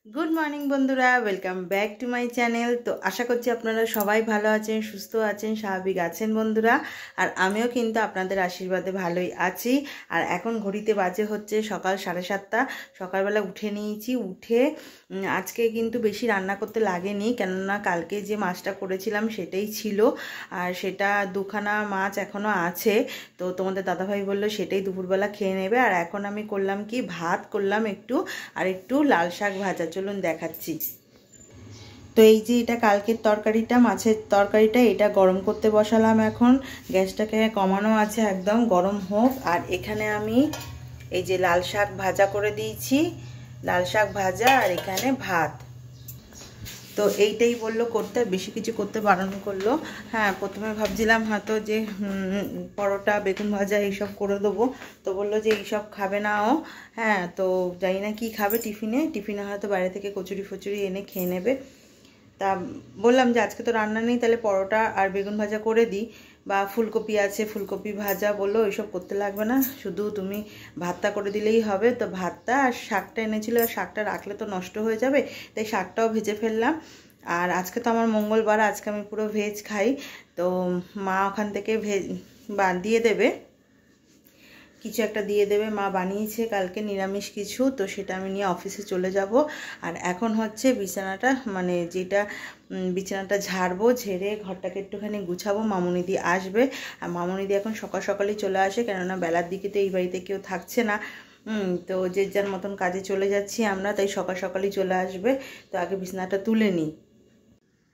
Good morning বন্ধুরা, welcome back to my channel. তো আশা করছি আপনারা সবাই ভালো আছেন, সুস্থ আছেন, স্বাভাবিক আছেন বন্ধুরা। আর আমিও কিন্তু আপনাদের আশীর্বাদে ভালোই আছি। আর এখন ঘড়িতে বাজে হচ্ছে সকাল 7:30। সকালবেলা উঠে নিয়েছি, উঠে আজকে কিন্তু বেশি রান্না করতে লাগেনি, কেননা কালকে যে মাছটা করেছিলাম সেটাই ছিল। আর সেটা দুখানা মাছ এখনও আছে। তো তোমাদের দাদাভাই বললো সেটাই দুপুরবেলা খেয়ে নেবে। আর এখন আমি করলাম কি, ভাত করলাম একটু, আর একটু লাল শাক ভাজা। চলুন দেখাচ্ছি। তো এই যে এটা কালকের তরকারিটা, মাছের তরকারিটা, এটা গরম করতে বসালাম। এখন গ্যাসটাকে কমানো আছে, একদম গরম হোক। আর এখানে আমি এই যে লাল শাক ভাজা করে দিয়েছি, লাল শাক ভাজা, আর এখানে ভাত। তো এইটাই বললো করতে, বেশি কিছু করতে বারণ করলো। হ্যাঁ, প্রথমে ভাবছিলাম হয়তো যে পরোটা, বেগুন ভাজা এইসব করে দেবো। তো বললো যে এইসব খাবে না ও। হ্যাঁ, তো জানি না কি খাবে টিফিনে হয়তো বাইরে থেকে কচুরি ফচুরি এনে খেয়ে নেবে। তা বললাম যে আজকে তো রান্না নেই, তাহলে পরোটা আর বেগুন ভাজা করে দিই, বা ফুলকপি আছে ফুলকপি ভাজা। বললো ওইসব করতে লাগবে না, শুধু তুমি ভাতটা করে দিলেই হবে। তো ভাতটা আর শাকটা এনেছিল, আর শাকটা রাখলে তো নষ্ট হয়ে যাবে, তাই শাকটাও ভেজে ফেললাম। আর আজকে তো আমার মঙ্গলবার, আজকে আমি পুরো ভেজ খাই। তো মা ওখান থেকে দিয়ে দেবে, কিছু একটা দিয়ে দেবে। মা বানিয়েছে কালকে নিরামিষ কিছু, তো সেটা আমি নিয়ে অফিসে চলে যাব। আর এখন হচ্ছে বিছানাটা, মানে যেটা বিছানাটা ঝাড়বো, ঝেড়ে ঘরটাকে একটুখানি গুছাবো। মামুনিদি আসবে, আর মামুনিদি এখন সকাল সকালই চলে আসে, কেননা বেলার দিকে তো এই বাড়িতে কেউ থাকছে না। তো যে যার মতন কাজে চলে যাচ্ছি আমরা, তাই সকাল সকালই চলে আসবে। তো আগে বিছানাটা তুলে নিই।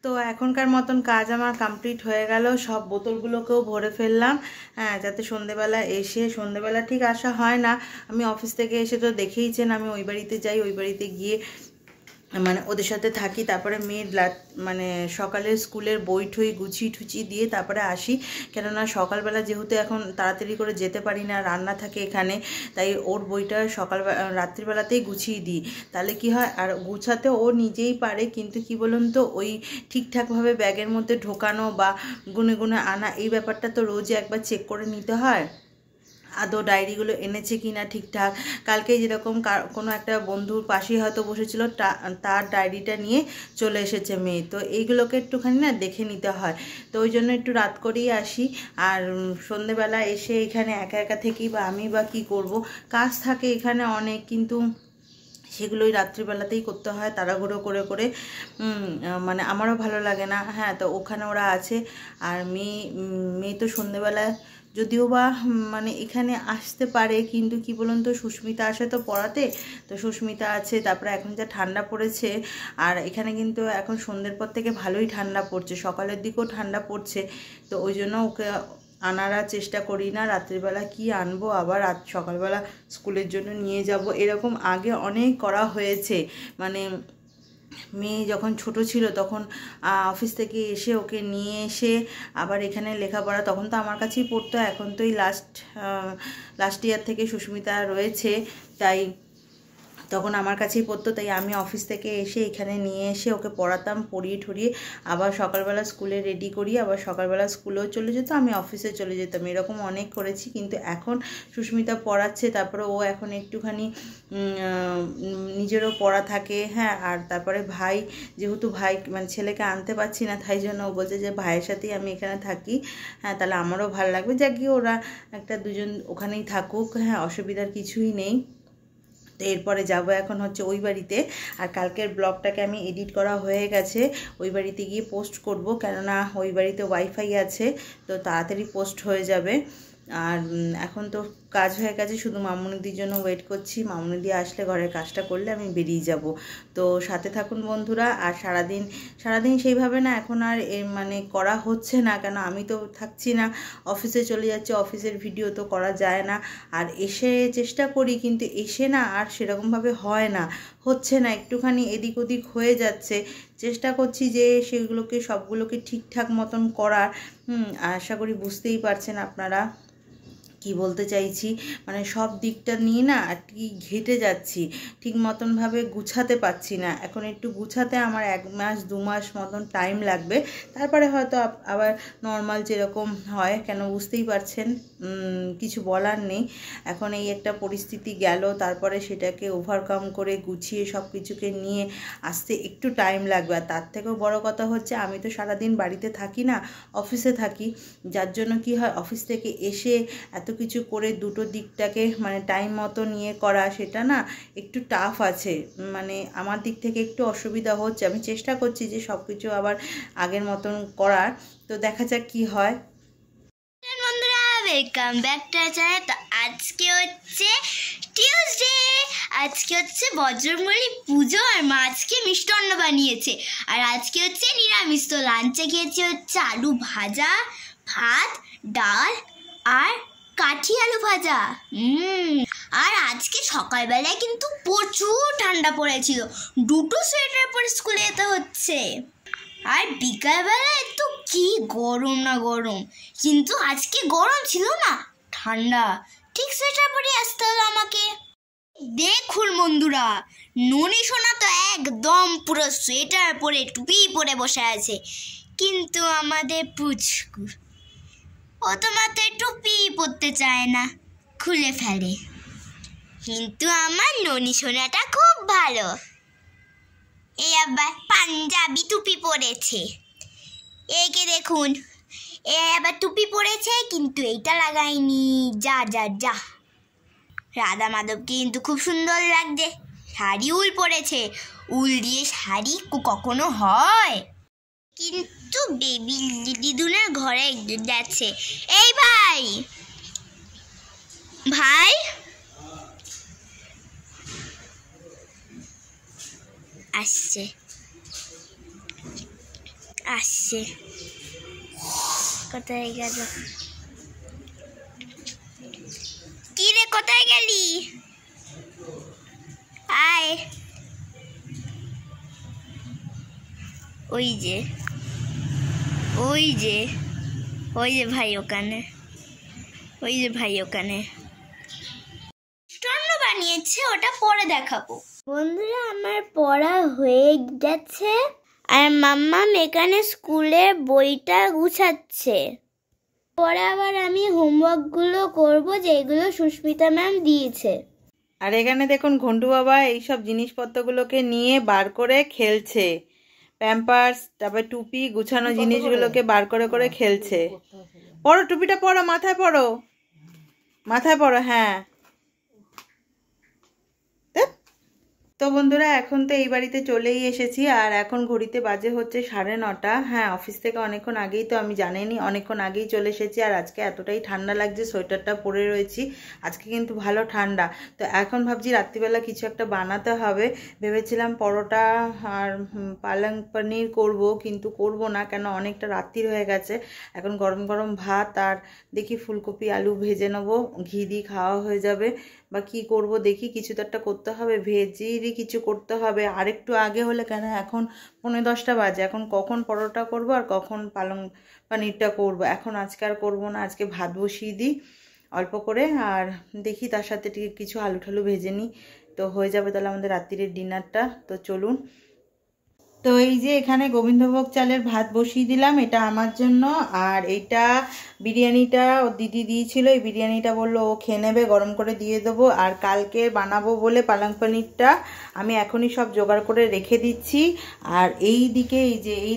তো এখনকার মতন কাজ আমার কমপ্লিট হয়ে গেল, সব বোতলগুলোকেও ভরে ফেললাম। হ্যাঁ, যাতে সন্ধেবেলা ঠিক আসা হয় না। আমি অফিস থেকে এসে তো দেখেইছেন, আমি ওই বাড়িতে যাই, ওই বাড়িতে গিয়ে মানে ওদের সাথে থাকি, তারপরে মেয়ের মানে সকালের স্কুলের বই ঠই গুছিয়ে ঠুচিয়ে দিয়ে তারপরে আসি। কেননা সকালবেলা যেহেতু এখন তাড়াতাড়ি করে যেতে পারি না, রান্না থাকে এখানে, তাই ওর বইটা রাত্রিবেলাতেই গুছিয়ে দিই। তাহলে কি হয়, আর গুছাতে ও নিজেই পারে, কিন্তু কি বলুন তো, ওই ঠিকঠাকভাবে ব্যাগের মধ্যে ঢোকানো বা গুনে গুনে আনা, এই ব্যাপারটা তো রোজই একবার চেক করে নিতে হয়, আদৌ ডায়েরিগুলো এনেছে কি না ঠিকঠাক। কালকে যেরকম কোনো একটা বন্ধুর পাশেই হয়তো বসেছিল, তার ডায়েরিটা নিয়ে চলে এসেছে মেয়ে। তো এইগুলোকে একটুখানি না দেখে নিতে হয়। তো ওই জন্য একটু রাত করেই আসি। আর সন্ধেবেলা এসে এখানে একা একা থেকেই বা আমি বা কী করব, কাজ থাকে এখানে অনেক, কিন্তু সেগুলোই রাত্রিবেলাতেই করতে হয় তাড়াহুড়ো করে করে। মানে আমারও ভালো লাগে না। হ্যাঁ, তো ওখানে ওরা আছে। আর মেয়ে তো সন্ধেবেলা যদিও বা মানে এখানে আসতে পারে, কিন্তু কি বলুন তো, সুস্মিতা আসে তো পড়াতে। তো সুস্মিতা আছে, তারপরে এখন যা ঠান্ডা পড়েছে, আর এখানে কিন্তু এখন সন্ধ্যের পর থেকে ভালোই ঠান্ডা পড়ছে, সকালের দিকেও ঠান্ডা পড়ছে। তো ওই জন্য ওকে আনার চেষ্টা করি না। রাত্রিবেলা কি আনবো, আবার সকালবেলা স্কুলের জন্য নিয়ে যাব, এরকম আগে অনেক করা হয়েছে। মানে মেয়ে যখন ছোট ছিল তখন অফিস থেকে এসে ওকে নিয়ে এসে আবার এখানে লেখাপড়া, তখন তো আমার কাছেই পড়তো। এখন তো এই লাস্ট ইয়ার থেকে সুস্মিতা রয়েছে, তাই তখন আমার কাছেই পড়তো। তাই আমি অফিস থেকে এসে এখানে নিয়ে এসে ওকে পড়াতাম, পড়িয়ে ঠরিয়ে আবার সকালবেলা স্কুলে রেডি করি, আবার সকালবেলা স্কুলেও চলে যেত, আমি অফিসে চলে যেতাম। এরকম অনেক করেছি। কিন্তু এখন সুস্মিতা পড়াচ্ছে, তারপরে ও এখন একটুখানি নিজেরও পড়া থাকে। হ্যাঁ, আর তারপরে যেহেতু ভাই মানে ছেলেকে আনতে পারছি না, তাই জন্য ও বলছে যে ভাইয়ের সাথেই আমি এখানে থাকি। হ্যাঁ, তাহলে আমারও ভালো লাগবে, যা গিয়ে ওরা দুজন ওখানেই থাকুক। হ্যাঁ, অসুবিধার কিছুই নেই। তো এরপরে যাব এখন হচ্ছে ওই বাড়িতে। আর কালকের ব্লগটাকে আমি এডিট করা হয়ে গেছে, ওই বাড়িতে গিয়ে পোস্ট করব, কেননা ওই বাড়িতে ওয়াইফাই আছে, তো তাড়াতাড়ি পোস্ট হয়ে যাবে। আর এখন তো কাজ হয়ে গেছে, শুধু মামুনিদির জন্য ওয়েট করছি। মামুনিদি আসলে ঘরের কাজটা করলে আমি বেরিয়ে যাব। তো সাথে থাকুন বন্ধুরা। আর সারাদিন সেইভাবে না এখন আর মানে করা হচ্ছে না, কেন আমি তো থাকছি না, অফিসে চলে যাচ্ছে, অফিসের ভিডিও তো করা যায় না। আর এসে চেষ্টা করি, কিন্তু এসে না আর সেরকমভাবে হয় না, হচ্ছে না, একটুখানি এদিক ওদিক হয়ে যাচ্ছে। চেষ্টা করছি যে সবগুলোকে ঠিকঠাক মতন করার। আশা করি বুঝতেই পারছেন আপনারা। কি বলতে চাইছি, মানে সব দিকটা নিয়ে না আর কি ঘেটে যাচ্ছি, ঠিক মতনভাবে গুছাতে পারছি না। এখন একটু গুছাতে আমার 1 মাস 2 মাস মতন টাইম লাগবে, তারপরে হয়তো আবার নর্মাল যেরকম হয়, কেন বুঝতেই পারছেন, কিছু বলার নেই। এখন এই একটা পরিস্থিতি গেল, তারপরে সেটাকে ওভারকাম করে গুছিয়ে সব কিছুকে নিয়ে আসতে একটু টাইম লাগবে। আর তার থেকেও বড় কথা হচ্ছে, আমি তো সারাদিন বাড়িতে থাকি না, অফিসে থাকি, যার জন্য কি হয়, অফিস থেকে এসে এত কিছু করে দুটো দিকটাকে মানে টাইম মতো নিয়ে করা, সেটা না একটু টাফ আছে, মানে আমার দিক থেকে একটু অসুবিধা হচ্ছে। আমি চেষ্টা করছি যে সব কিছু আবার আগের মতন করার, তো দেখা যাক কি হয়। বন্ধুরা, welcome back to our channel. তো আজকে হচ্ছে টিউসডে, আজকে হচ্ছে বজ্রমূলী পুজো, আর মা আজকে মিষ্টান্ন বানিয়েছে। আর আজকে হচ্ছে নিরামিষ। তো লাঞ্চে খেয়েছি হচ্ছে আলু ভাজা, ভাত, ডাল আর কাঠি আলু ভাজা। আর আজকে সকালবেলায় কিন্তু প্রচুর ঠান্ডা পড়েছিল, 2টো সোয়েটার পরে স্কুলে যেতে হচ্ছে। আর বিকালবেলায় তো কি গরম না গরম, কিন্তু আজকে গরম ছিল না, ঠান্ডা, ঠিক সোয়েটার পরে আসতে হলো আমাকে। দেখুন বন্ধুরা, ননি সোনা তো একদম পুরো সোয়েটার পরে টুপি পরে বসে আছে, কিন্তু আমাদের পুচকু ও তো মাথায় টুপি পরতে চায় না, খুলে ফেলে। কিন্তু আমার ননি সোনাটা খুব ভালো, এই আবার পাঞ্জাবি টুপি পরেছে। একে দেখুন, এ আবার টুপি পরেছে কিন্তু এইটা লাগায়নি। যা যা যা। রাধা মাধবকে কিন্তু খুব সুন্দর লাগছে, শাড়ি উল পরেছে। উল দিয়ে শাড়ি কখনো হয়? কিন্তু বেবি দিদুনের ঘরে যাচ্ছে। এই ভাই, ভাই আসছে আসছে, কোথায় গেল? কি রে, কোথায় গেলি? আয়, ওই যে ওই যে ওই যে ভাই ওখানে, ওই যে ভাই ওখানে মিষ্টান্ন বানিয়েছে, ওটা পরে দেখাবো। বন্ধুরা, আমার পড়া হয়ে গেছে, আর মাম্মা এখানে স্কুলের বইটা গুছাচ্ছে। পরে আবার আমি হোমওয়ার্কগুলো করব, যেগুলো সুস্মিতা ম্যাম দিয়েছে। আর এখানে দেখুন ঘন্টু বাবা এইসব জিনিসপত্রগুলোকে নিয়ে বার করে খেলছে, প্যাম্পার্স, তারপর টুপি, গুছানো জিনিসগুলোকে বার করে করে খেলছে। পরো টুপিটা, পরো, মাথায় পরো, মাথায় পরো, হ্যাঁ। তো বন্ধুরা, এখন তো এই বাড়িতে চলেই এসেছি, আর এখন ঘড়িতে বাজে হচ্ছে 9:30। হ্যাঁ, অফিস থেকে অনেকক্ষণ আগেই, তো আমি জানিনি অনেকক্ষণ আগেই চলে এসেছি। আর আজকে এতটাই ঠান্ডা লাগছে, সোয়েটারটা পরে রয়েছি, আজকে কিন্তু ভালো ঠান্ডা। তো এখন ভাবছি রাত্রিবেলা কিছু একটা বানাতে হবে। ভেবেছিলাম পরোটা আর পালং পনির করব, কিন্তু করব না, কেন অনেকটা রাত্রির হয়ে গেছে। এখন গরম গরম ভাত আর দেখি ফুলকপি আলু ভেজে নেবো, ঘি দিয়ে খাওয়া হয়ে যাবে, বা কি করব দেখি, কিছু তো একটা করতে হবে, ভেজিরই কিছু করতে হবে। আর একটু আগে হলে, কেন এখন 9:45 বাজে, এখন কখন পরোটা করব আর কখন পালং পনিরটা করব। এখন আজকে আর করবো না, আজকে ভাত বসিয়ে দিই অল্প করে, আর দেখি তার সাথে কিছু আলু ঠালু ভেজে নিই, তো হয়ে যাবে তাহলে আমাদের রাত্রির ডিনারটা। তো চলুন। তো এই যে এখানে গোবিন্দভোগ চালের ভাত বসিয়ে দিলাম, এটা আমার জন্য। আর এইটা বিরিয়ানিটা ওর দিদি দিয়েছিল, এই বিরিয়ানিটা বললো ও খেয়ে নেবে, গরম করে দিয়ে দেবো। আর কালকে বানাবো বলে পালং পনিরটা আমি এখনই সব জোগাড় করে রেখে দিচ্ছি। আর এই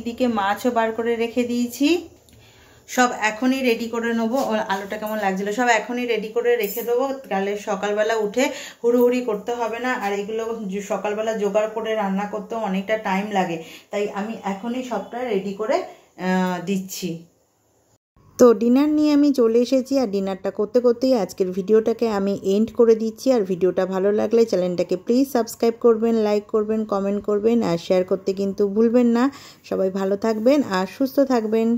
দিকে মাছও বার করে রেখে দিয়েছি, সব এখনই রেডি করে নেবো। আলুটা কেমন লাগছিল, সব এখনই রেডি করে রেখে দেবো, তাহলে সকালবেলা উঠে হুড়োহুড়ি করতে হবে না। আর এগুলো সকালবেলা জোগাড় করে রান্না করতেও অনেকটা টাইম লাগে, তাই আমি এখনই সবটা রেডি করে দিচ্ছি। তো ডিনার নিয়ে আমি চলে এসেছি, আর ডিনারটা করতে করতেই আজকের ভিডিওটাকে আমি এন্ড করে দিচ্ছি। আর ভিডিওটা ভালো লাগলে চ্যানেলটাকে প্লিজ সাবস্ক্রাইব করবেন, লাইক করবেন, কমেন্ট করবেন, আর শেয়ার করতে কিন্তু ভুলবেন না। সবাই ভালো থাকবেন আর সুস্থ থাকবেন।